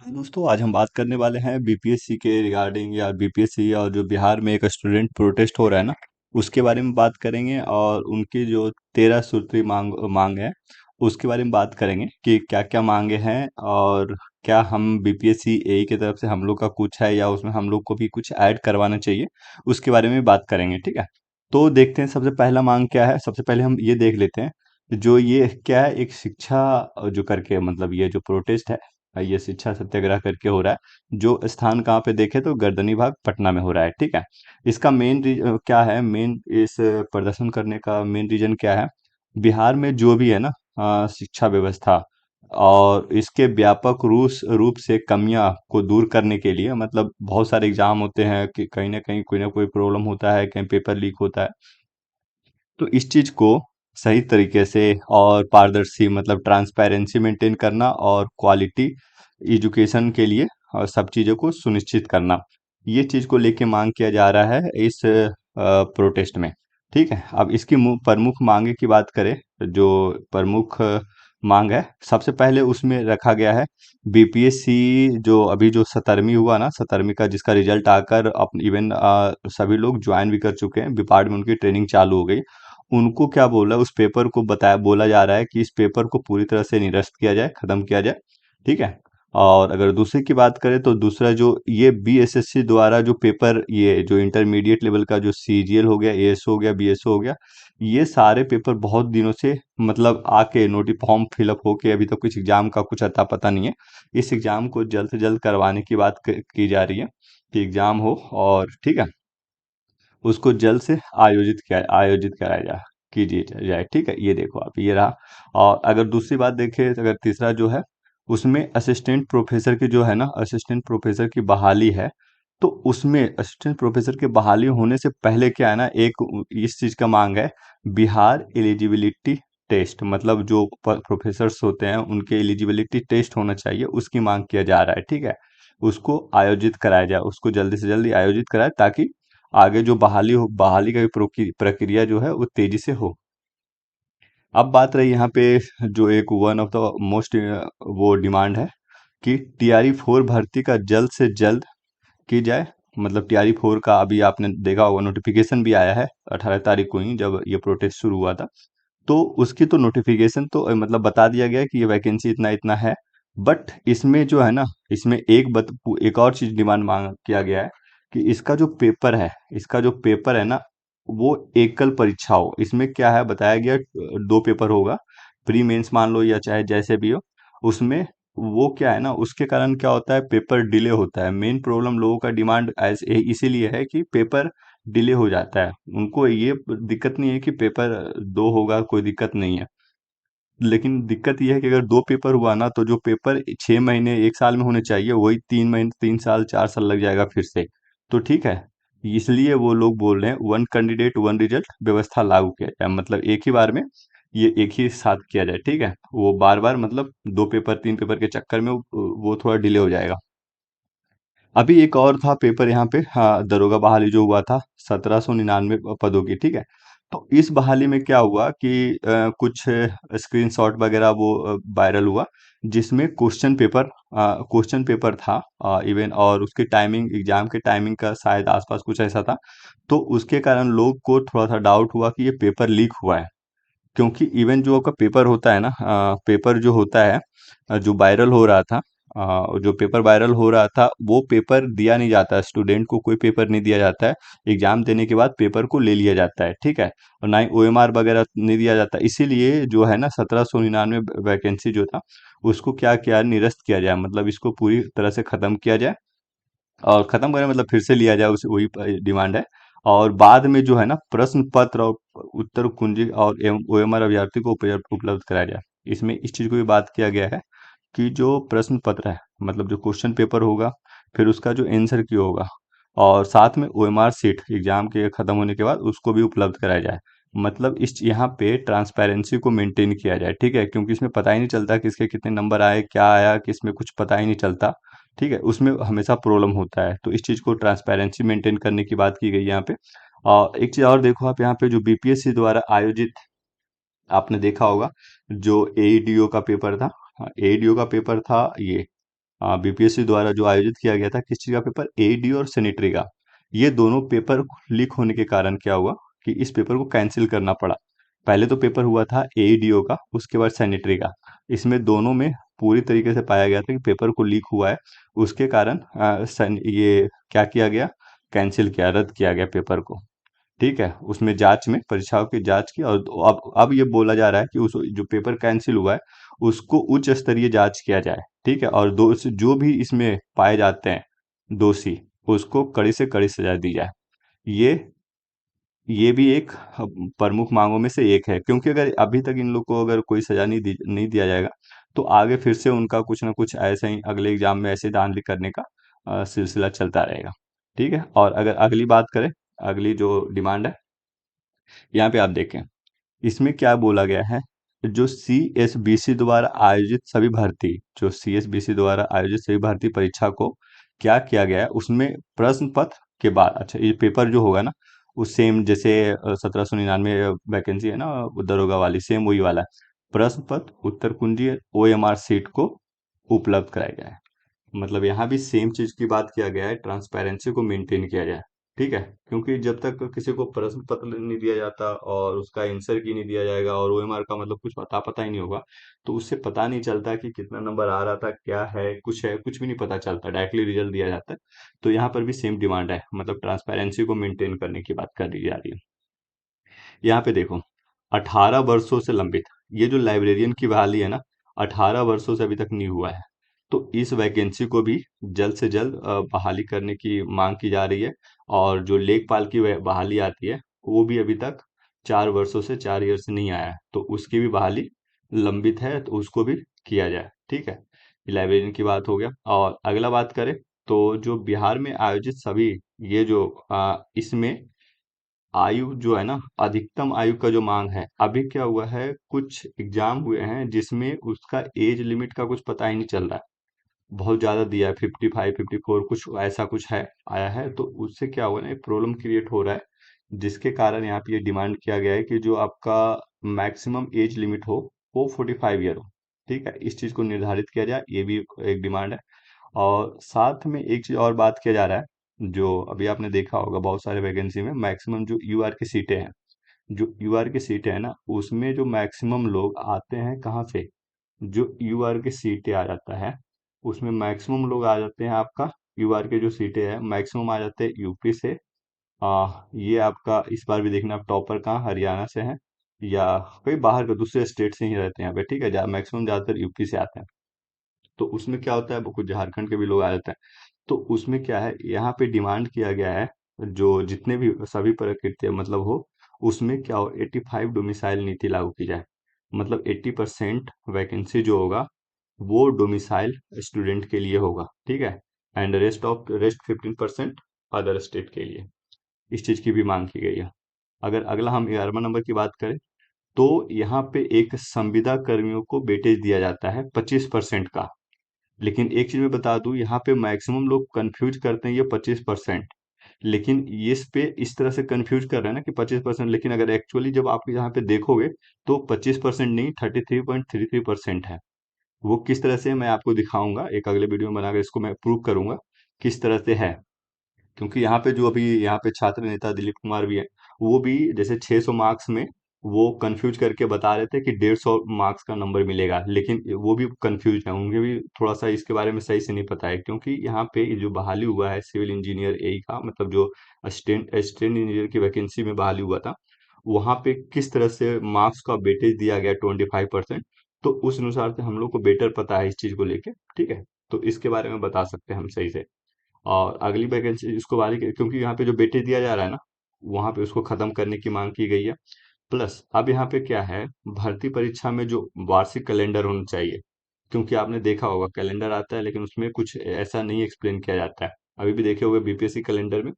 दोस्तों आज हम बात करने वाले हैं बीपीएससी के रिगार्डिंग या बीपीएससी और जो बिहार में एक स्टूडेंट प्रोटेस्ट हो रहा है ना उसके बारे में बात करेंगे और उनकी जो 13 सूत्री मांग मांग है उसके बारे में बात करेंगे कि क्या क्या मांगे हैं और क्या हम बीपीएससी एई की तरफ से हम लोग का कुछ है या उसमें हम लोग को भी कुछ ऐड करवाना चाहिए उसके बारे में बात करेंगे। ठीक है, तो देखते हैं सबसे पहला मांग क्या है। सबसे पहले हम ये देख लेते हैं जो ये क्या है, एक शिक्षा जो करके मतलब ये जो प्रोटेस्ट है ये शिक्षा सत्याग्रह करके हो रहा है। जो स्थान कहाँ पे देखे तो गर्दनी भाग पटना में हो रहा है। ठीक है, इसका मेन क्या है, मेन इस प्रदर्शन करने का मेन रीजन क्या है। बिहार में जो भी है ना शिक्षा व्यवस्था और इसके व्यापक रूप से कमियां को दूर करने के लिए, मतलब बहुत सारे एग्जाम होते हैं कि कहीं ना कहीं कोई ना कोई प्रॉब्लम होता है, कहीं पेपर लीक होता है। तो इस चीज को सही तरीके से और पारदर्शी मतलब ट्रांसपेरेंसी मेंटेन करना और क्वालिटी एजुकेशन के लिए और सब चीज़ों को सुनिश्चित करना, ये चीज़ को लेके मांग किया जा रहा है इस प्रोटेस्ट में। ठीक है, अब इसकी प्रमुख मांगे की बात करें तो जो प्रमुख मांग है सबसे पहले उसमें रखा गया है बीपीएससी जो अभी जो 17वीं हुआ ना, 17वीं का जिसका रिजल्ट आकर अपन इवन सभी लोग ज्वाइन भी कर चुके हैं, डिपार्टमेंट उनकी ट्रेनिंग चालू हो गई। उनको क्या बोला, उस पेपर को बताया, बोला जा रहा है कि इस पेपर को पूरी तरह से निरस्त किया जाए, खत्म किया जाए। ठीक है, और अगर दूसरे की बात करें तो दूसरा जो ये बीएसएससी द्वारा जो पेपर, ये जो इंटरमीडिएट लेवल का जो सीजीएल हो गया, एएसओ हो गया, बीएसओ हो गया, ये सारे पेपर बहुत दिनों से मतलब आके नोटिस फॉर्म फिलअप होके अभी तक कुछ एग्जाम का कुछ अता पता नहीं है। इस एग्जाम को जल्द से जल्द करवाने की बात की जा रही है कि एग्जाम हो और ठीक है उसको जल्द से आयोजित कराया जाए, जाए। ठीक है, ये देखो आप, ये रहा। और अगर दूसरी बात देखें तो अगर तीसरा जो है उसमें असिस्टेंट प्रोफेसर की जो है ना, असिस्टेंट प्रोफेसर की बहाली है। तो उसमें असिस्टेंट प्रोफेसर की बहाली होने से पहले क्या है ना, एक इस चीज का मांग है, बिहार एलिजिबिलिटी टेस्ट, मतलब जो प्रोफेसर्स होते हैं उनके एलिजिबिलिटी टेस्ट होना चाहिए, उसकी मांग किया जा रहा है। ठीक है, उसको आयोजित कराया जाए, उसको जल्दी से जल्दी आयोजित कराए ताकि आगे जो बहाली का भी प्रक्रिया जो है वो तेजी से हो। अब बात रही यहाँ पे जो एक वन ऑफ द मोस्ट वो डिमांड है कि टीआरई 4 भर्ती का जल्द से जल्द की जाए। मतलब टीआरई 4 का अभी आपने देखा होगा नोटिफिकेशन भी आया है 18 तारीख को ही, जब ये प्रोटेस्ट शुरू हुआ था। तो उसकी तो नोटिफिकेशन तो मतलब बता दिया गया है कि ये वैकेंसी इतना इतना है। बट इसमें जो है ना, इसमें एक और चीज डिमांड मांग किया गया है कि इसका जो पेपर है ना वो एकल परीक्षा हो। इसमें क्या है बताया गया, दो पेपर होगा, प्री मेंस मान लो या चाहे जैसे भी हो। उसमें वो क्या है ना, उसके कारण क्या होता है, पेपर डिले होता है। मेन प्रॉब्लम लोगों का डिमांड ऐसे इसीलिए है कि पेपर डिले हो जाता है। उनको ये दिक्कत नहीं है कि पेपर दो होगा, कोई दिक्कत नहीं है। लेकिन दिक्कत ये है कि अगर दो पेपर हुआ ना तो जो पेपर 6 महीने एक साल में होने चाहिए वही 3 महीने, 3 साल 4 साल लग जाएगा फिर से। तो ठीक है, इसलिए वो लोग बोल रहे हैं वन कैंडिडेट वन रिजल्ट व्यवस्था लागू किया जाए, मतलब एक ही बार में ये एक ही साथ किया जाए। ठीक है, वो बार बार मतलब दो पेपर तीन पेपर के चक्कर में वो थोड़ा डिले हो जाएगा। अभी एक और था पेपर यहाँ पे, हाँ, दरोगा बहाली जो हुआ था 1799 पदों की। ठीक है, तो इस बहाली में क्या हुआ कि कुछ स्क्रीनशॉट वगैरह वो वायरल हुआ जिसमें क्वेश्चन पेपर था इवन, और उसकी टाइमिंग एग्जाम के टाइमिंग का शायद आसपास कुछ ऐसा था। तो उसके कारण लोग को थोड़ा सा डाउट हुआ कि ये पेपर लीक हुआ है। क्योंकि इवन जो आपका पेपर होता है ना, पेपर जो होता है जो वायरल हो रहा था, जो पेपर वायरल हो रहा था वो पेपर दिया नहीं जाता, स्टूडेंट को कोई पेपर नहीं दिया जाता है। एग्जाम देने के बाद पेपर को ले लिया जाता है। ठीक है, और ना ही ओएमआर वगैरह नहीं दिया जाता। इसीलिए जो है ना 1799 वैकेंसी जो था उसको क्या किया, निरस्त किया जाए, मतलब इसको पूरी तरह से खत्म किया जाए। और खत्म करें मतलब फिर से लिया जाए, उसे वही डिमांड है। और बाद में जो है ना प्रश्न पत्र और उत्तर कुंजी और ओएमआर अभ्यर्थी को उपलब्ध कराया जाए। इसमें इस चीज को भी बात किया गया है कि जो प्रश्न पत्र है, मतलब जो क्वेश्चन पेपर होगा, फिर उसका जो आंसर की होगा, और साथ में ओएमआर सीट एग्जाम के खत्म होने के बाद उसको भी उपलब्ध कराया जाए। मतलब इस यहाँ पे ट्रांसपेरेंसी को मेंटेन किया जाए। ठीक है, क्योंकि इसमें पता ही नहीं चलता किसके कितने नंबर आए, क्या आया, किसमें कुछ पता ही नहीं चलता। ठीक है, उसमें हमेशा प्रॉब्लम होता है। तो इस चीज़ को ट्रांसपेरेंसी मेंटेन करने की बात की गई है यहाँ पे। और एक चीज़ और देखो आप, यहाँ पे जो बीपीएससी द्वारा आयोजित, आपने देखा होगा जो एईडीओ का पेपर था, हाँ, एईडीओ का पेपर था ये, बीपीएससी द्वारा जो आयोजित किया गया था, किस चीज़ का पेपर, एडी और सैनिटरी का। ये दोनों पेपर लीक होने के कारण क्या हुआ कि इस पेपर को कैंसिल करना पड़ा। पहले तो पेपर हुआ था एईडीओ का, उसके बाद सैनिटरी का। इसमें दोनों में पूरी तरीके से पाया गया था कि पेपर को लीक हुआ है। उसके कारण ये क्या किया गया, कैंसिल किया, रद्द किया गया पेपर को। ठीक है, उसमें जांच में परीक्षाओं की जांच की, और अब ये बोला जा रहा है कि उस जो पेपर कैंसिल हुआ है उसको उच्च स्तरीय जांच किया जाए। ठीक है, और जो भी इसमें पाए जाते हैं दोषी, उसको कड़ी से कड़ी सजा दी जाए। ये ये भी एक प्रमुख मांगों में से एक है, क्योंकि अगर अभी तक इन लोग को अगर कोई सजा नहीं दिया जाएगा, तो आगे फिर से उनका कुछ ना कुछ ऐसा ही अगले एग्जाम में ऐसे धांधली करने का सिलसिला चलता रहेगा। ठीक है, और अगर अगली बात करें, अगली जो डिमांड है, यहाँ पे आप देखें, इसमें क्या बोला गया है, जो सीएसबीसी द्वारा आयोजित सभी भर्ती जो सीएसबीसी द्वारा आयोजित सभी भर्ती परीक्षा को क्या किया गया है, उसमें प्रश्न पत्र के बाद, अच्छा ये पेपर जो होगा ना, वो सेम जैसे 1799 वैकेंसी है ना दरोगा वाली, सेम वही वाला है। प्रश्न पत्र, उत्तर कुंजी, ओएमआर सीट को उपलब्ध कराया गया है। मतलब यहाँ भी सेम चीज की बात किया गया है, ट्रांसपेरेंसी को मेंटेन किया जाए। ठीक है, क्योंकि जब तक किसी को प्रश्न पत्र नहीं दिया जाता और उसका आंसर की नहीं दिया जाएगा और ओएमआर का मतलब कुछ पता ही नहीं होगा, तो उससे पता नहीं चलता कि कितना नंबर आ रहा था, क्या है, कुछ भी नहीं पता चलता, डायरेक्टली रिजल्ट दिया जाता है। तो यहाँ पर भी सेम डिमांड है, मतलब ट्रांसपेरेंसी को मेंटेन करने की बात कर दी जा रही है। यहाँ पे देखो, 18 वर्षों से लंबित, ये जो लाइब्रेरियन की बहाली है ना, 18 वर्षों से अभी तक नहीं हुआ है। तो इस वैकेंसी को भी जल्द से जल्द बहाली करने की मांग की जा रही है। और जो लेखपाल की बहाली आती है, वो भी अभी तक 4 वर्षों से 4 ईयर से नहीं आया है, तो उसकी भी बहाली लंबित है, तो उसको भी किया जाए। ठीक है, ये लाइब्रेरियन की बात हो गया। और अगला बात करें, तो जो बिहार में आयोजित सभी, ये जो इसमें आयु जो है ना, अधिकतम आयु का जो मांग है, अभी क्या हुआ है, कुछ एग्जाम हुए हैं जिसमें उसका एज लिमिट का कुछ पता ही नहीं चल रहा है। बहुत ज्यादा दिया है, 55 54 कुछ ऐसा कुछ है, आया है। तो उससे क्या हुआ ना, प्रॉब्लम क्रिएट हो रहा है, जिसके कारण यहाँ पे ये डिमांड किया गया है कि जो आपका मैक्सिमम एज लिमिट हो, वो 45 ईयर हो। ठीक है, इस चीज को निर्धारित किया जाए, ये भी एक डिमांड है। और साथ में एक चीज और बात किया जा रहा है, जो अभी आपने देखा होगा बहुत सारे वैकेंसी में मैक्सिमम जो यूआर की सीटें हैं, जो यूआर की सीटें हैं ना, उसमें जो मैक्सिमम लोग आते हैं कहाँ से, जो यूआर की सीटें आ जाता है, उसमें मैक्सिमम लोग आ जाते हैं आपका, यूआर के जो सीटें हैं मैक्सिमम आ जाते हैं यूपी से। ये आपका इस बार भी देखना, आप टॉपर कहाँ हरियाणा से हैं या कोई बाहर का दूसरे स्टेट से ही रहते हैं यहाँ पे। ठीक है, मैक्सिमम ज्यादातर यूपी से आते हैं। तो उसमें क्या होता है, वो कुछ झारखंड के भी लोग आ जाते हैं। तो उसमें क्या है, यहाँ पे डिमांड किया गया है, जो जितने भी सभी प्रकृति मतलब हो, उसमें क्या हो, 85 डोमिसाइल नीति लागू की जाए। मतलब 80% वैकेंसी जो होगा वो डोमिसाइल स्टूडेंट के लिए होगा। ठीक है, एंड रेस्ट 15% अदर स्टेट के लिए। इस चीज की भी मांग की गई है। अगर अगला हम 11वां नंबर की बात करें, तो यहाँ पे एक संविदा कर्मियों को वेटेज दिया जाता है 25% का। लेकिन एक चीज मैं बता दूं, यहाँ पे मैक्सिमम लोग कंफ्यूज करते हैं ये 25%। लेकिन ये इस पे इस तरह से कंफ्यूज कर रहे हैं ना कि 25%, लेकिन अगर एक्चुअली जब आप यहाँ पे देखोगे, तो 25% नहीं, 33.33% है। वो किस तरह से, मैं आपको दिखाऊंगा एक अगले वीडियो में बनाकर, इसको मैं प्रूव करूंगा किस तरह से है। क्योंकि यहाँ पे जो अभी यहाँ पे छात्र नेता दिलीप कुमार भी है, वो भी जैसे 600 मार्क्स में वो कंफ्यूज करके बता रहे थे कि 150 मार्क्स का नंबर मिलेगा, लेकिन वो भी कंफ्यूज है, उनके भी थोड़ा सा इसके बारे में सही से नहीं पता है। क्योंकि यहाँ पे ये जो बहाली हुआ है सिविल इंजीनियर एई का, मतलब जो असिस्टेंट इंजीनियर की वैकेंसी में बहाली हुआ था, वहां पे किस तरह से मार्क्स का वेटेज दिया गया 25%। तो उस अनुसार से हम लोग को बेटर पता है इस चीज को लेके। ठीक है, तो इसके बारे में बता सकते हैं हम सही से। और अगली वैकेंसी इसको वाली क्योंकि यहाँ पे जो वेटेज दिया जा रहा है ना, वहां पे उसको खत्म करने की मांग की गई है। प्लस अब यहाँ पे क्या है, भर्ती परीक्षा में जो वार्षिक कैलेंडर होना चाहिए, क्योंकि आपने देखा होगा कैलेंडर आता है लेकिन उसमें कुछ ऐसा नहीं एक्सप्लेन किया जाता है। अभी भी देखे होंगे बीपीएससी कैलेंडर में,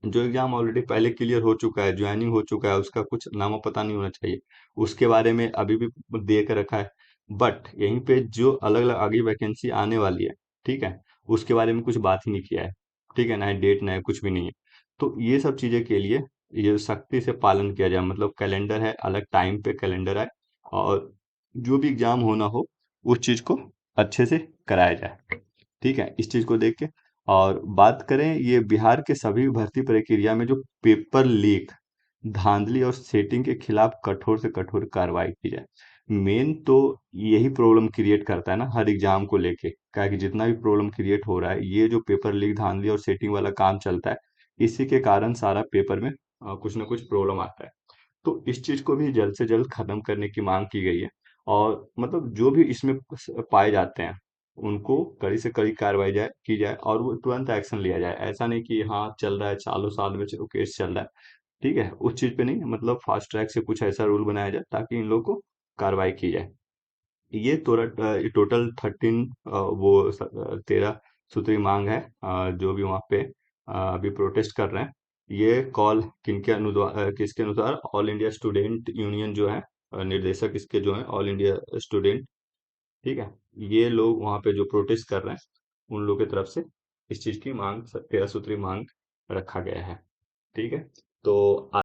जो एग्जाम ऑलरेडी पहले क्लियर हो चुका है, ज्वाइनिंग हो चुका है, उसका कुछ नामो पता नहीं होना चाहिए, उसके बारे में अभी भी दे के रखा है। बट यहीं पे जो अलग अलग आगे वैकेंसी आने वाली है, ठीक है, उसके बारे में कुछ बात ही नहीं किया है। ठीक है, ना है डेट, ना है कुछ भी नहीं है। तो ये सब चीजें के लिए ये सख्ती से पालन किया जाए, मतलब कैलेंडर है, अलग टाइम पे कैलेंडर आए, और जो भी एग्जाम होना हो उस चीज को अच्छे से कराया जाए। ठीक है, इस चीज को देख के। और बात करें ये बिहार के सभी भर्ती प्रक्रिया में जो पेपर लीक, धांधली और सेटिंग के खिलाफ कठोर से कठोर कार्रवाई की जाए। मेन तो यही प्रॉब्लम क्रिएट करता है ना हर एग्जाम को लेके, क्या है कि जितना भी प्रॉब्लम क्रिएट हो रहा है, ये जो पेपर लीक, धांधली और सेटिंग वाला काम चलता है, इसी के कारण सारा पेपर में कुछ ना कुछ प्रॉब्लम आता है। तो इस चीज को भी जल्द से जल्द खत्म करने की मांग की गई है। और मतलब जो भी इसमें पाए जाते हैं, उनको कड़ी से कड़ी कार्रवाई की जाए और वो तुरंत एक्शन लिया जाए। ऐसा नहीं कि हाँ चल रहा है, चालू साल में केस चल रहा है, ठीक है, उस चीज पे नहीं, मतलब फास्ट ट्रैक से कुछ ऐसा रूल बनाया जाए ताकि इन लोगों को कार्रवाई की जाए। ये टोटल 13 वो 13 सूत्री मांग है, जो भी वहाँ पे अभी प्रोटेस्ट कर रहे हैं। ये कॉल किसके अनुसार, ऑल इंडिया स्टूडेंट यूनियन जो है, निर्देशक इसके जो है ऑल इंडिया स्टूडेंट, ठीक है, ये लोग वहाँ पे जो प्रोटेस्ट कर रहे हैं, उन लोगों की तरफ से इस चीज की मांग, 13 सूत्री मांग रखा गया है। ठीक है। तो